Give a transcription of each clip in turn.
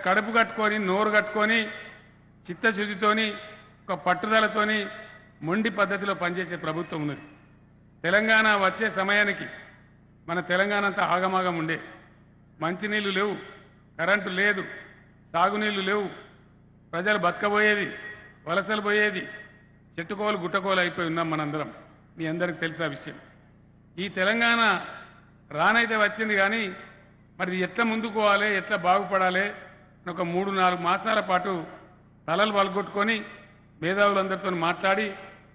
కడుపు కట్టుకొని నోరు కట్టుకొని చిత్తశుద్ధితోని ఒక పట్టుదలతోని మొండి పద్ధతిలో పనిచేసే ప్రభుత్వం ఉన్నది. తెలంగాణ వచ్చే సమయానికి మన తెలంగాణ అంతా ఆగమాగం ఉండే, మంచినీళ్ళు లేవు, కరెంటు లేదు, సాగునీళ్ళు లేవు, ప్రజలు బతకబోయేది, వలసలు పోయేది, చెట్టుకోలు గుట్టకోలు అయిపోయి ఉన్నాం మనందరం. మీ అందరికి తెలుసు ఆ విషయం. ఈ తెలంగాణ రానైతే వచ్చింది, కానీ మరి ఎట్లా ముందుకు పోవాలి, ఎట్లా బాగుపడాలి అని ఒక 3-4 మాసాల పాటు తలలు పలగొట్టుకొని మేధావులందరితో మాట్లాడి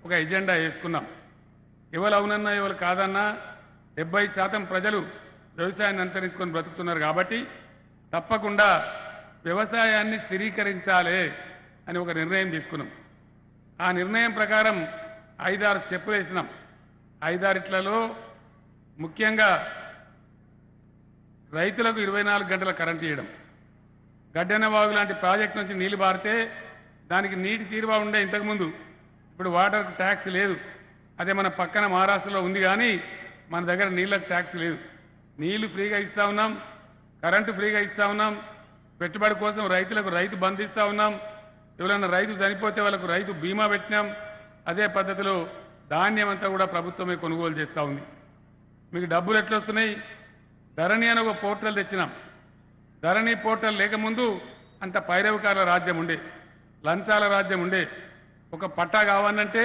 ఒక ఎజెండా వేసుకున్నాం. ఎవరు అవునన్నా ఎవరు కాదన్నా 70% ప్రజలు వ్యవసాయాన్ని అనుసరించుకొని బ్రతుకుతున్నారు. కాబట్టి తప్పకుండా వ్యవసాయాన్ని స్థిరీకరించాలి అని ఒక నిర్ణయం తీసుకున్నాం. ఆ నిర్ణయం ప్రకారం 5-6 స్టెప్పులు వేసినాం. 5-6 ముఖ్యంగా రైతులకు 24 గంటల కరెంటు ఇవ్వడం, గడ్డెనవాగు లాంటి ప్రాజెక్టు నుంచి నీళ్లు బారితే దానికి నీటి తీరువా ఉండే ఇంతకుముందు, ఇప్పుడు వాటర్కు ట్యాక్స్ లేదు. అదే మన పక్కన మహారాష్ట్రలో ఉంది, కానీ మన దగ్గర నీళ్ళకు ట్యాక్స్ లేదు. నీళ్లు ఫ్రీగా ఇస్తూ ఉన్నాం, కరెంటు ఫ్రీగా ఇస్తూ ఉన్నాం, పెట్టుబడి కోసం రైతులకు రైతు బంధు ఇస్తూ ఉన్నాం, ఎవరైనా రైతు చనిపోతే వాళ్ళకు రైతు బీమా పెట్టినాం. అదే పద్ధతిలో ధాన్యం అంతా కూడా ప్రభుత్వమే కొనుగోలు చేస్తూ ఉంది. మీకు డబ్బులు ఎట్లా వస్తున్నాయి? ధరణి అని ఒక పోర్టల్ తెచ్చినాం. ధరణి పోర్టల్ లేకముందు అంత పైరవికారుల రాజ్యం ఉండే, లంచాల రాజ్యం ఉండే. ఒక పట్టా కావాలంటే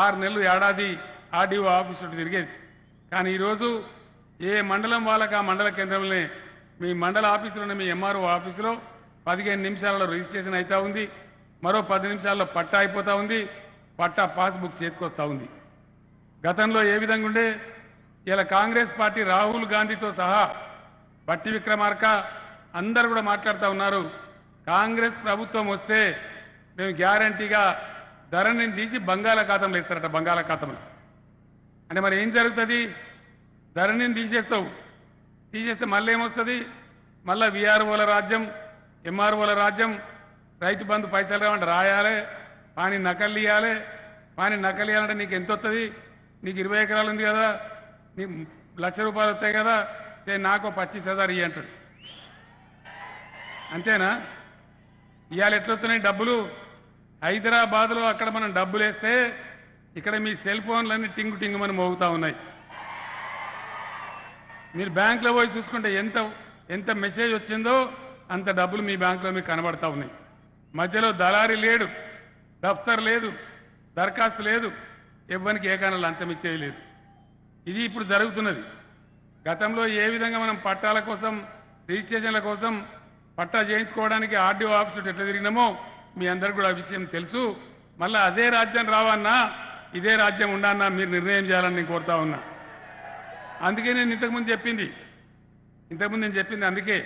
6 నెలలు ఏడాది ఆర్డీఓ ఆఫీసు తిరిగేది. కానీ ఈరోజు ఏ మండలం వాళ్ళకి ఆ మండల కేంద్రంలోనే, మీ మండల ఆఫీసులోనే, మీ ఎంఆర్ఓ ఆఫీసులో 15 నిమిషాలలో రిజిస్ట్రేషన్ అవుతూ ఉంది, మరో 10 నిమిషాల్లో పట్టా అయిపోతూ ఉంది, పట్టా పాస్బుక్ చేతికొస్తూ ఉంది. గతంలో ఏ విధంగా ఉండే, ఇలా కాంగ్రెస్ పార్టీ రాహుల్ గాంధీతో సహా బట్టి విక్రమార్క అందరూ కూడా మాట్లాడుతూ ఉన్నారు, కాంగ్రెస్ ప్రభుత్వం వస్తే మేము గ్యారంటీగా ధరణిని తీసి బంగాళాఖాతంలో ఇస్తారట. బంగాళాఖాతంలో అంటే మరి ఏం జరుగుతుంది? ధరణిని తీసేస్తే మళ్ళీ ఏమొస్తుంది? మళ్ళీ విఆర్ఓల రాజ్యం, ఎంఆర్ఓల రాజ్యం. రైతు బంధు పైసలు రావంటే రాయాలి, పాని నకలు ఇవ్వాలి. పాని నకలు ఇవ్వాలంటే నీకు ఎంత వస్తుంది? నీకు 20 ఎకరాలు ఉంది కదా, నీకు ₹1,00,000 వస్తాయి కదా, నాకు 25,000 ఇవ్వ అంటాడు. అంతేనా? ఇవాళ ఎట్లొస్తున్నాయి డబ్బులు? హైదరాబాద్లో అక్కడ మనం డబ్బులు వేస్తే ఇక్కడ మీ సెల్ ఫోన్లన్నీ టింగు టింగుమని మోగుతూ ఉన్నాయి. మీరు బ్యాంకులో పోయి చూసుకుంటే ఎంత మెసేజ్ వచ్చిందో అంత డబ్బులు మీ బ్యాంకులో మీకు కనబడతా ఉన్నాయి. మధ్యలో దళారీ లేడు, దఫ్తర్ లేదు, దరఖాస్తు లేదు, ఎవ్వరికి ఏకైనా లంచం ఇచ్చేది లేదు. ఇది ఇప్పుడు జరుగుతున్నది. గతంలో ఏ విధంగా మనం పట్టాల కోసం, రిజిస్ట్రేషన్ల కోసం పట్టా చేయించుకోవడానికి ఆర్డీఓ ఆఫీసు ఎట్లా తిరిగినామో మీ అందరికీ కూడా ఆ విషయం తెలుసు. మళ్ళీ అదే రాజ్యం రావన్నా, ఇదే రాజ్యం ఉండన్నా మీరు నిర్ణయం చేయాలని నేను కోరుతా ఉన్నా. అందుకే నేను ఇంతకుముందు చెప్పింది అందుకే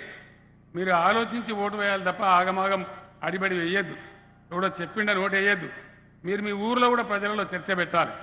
మీరు ఆలోచించి ఓటు వేయాలి తప్ప ఆగమాగం అడిబడి వేయద్దు. ఎవడో చెప్పిండని ఓటు వేయద్దు. మీరు మీ ఊర్లో కూడా ప్రజలలో చర్చ పెట్టాలి.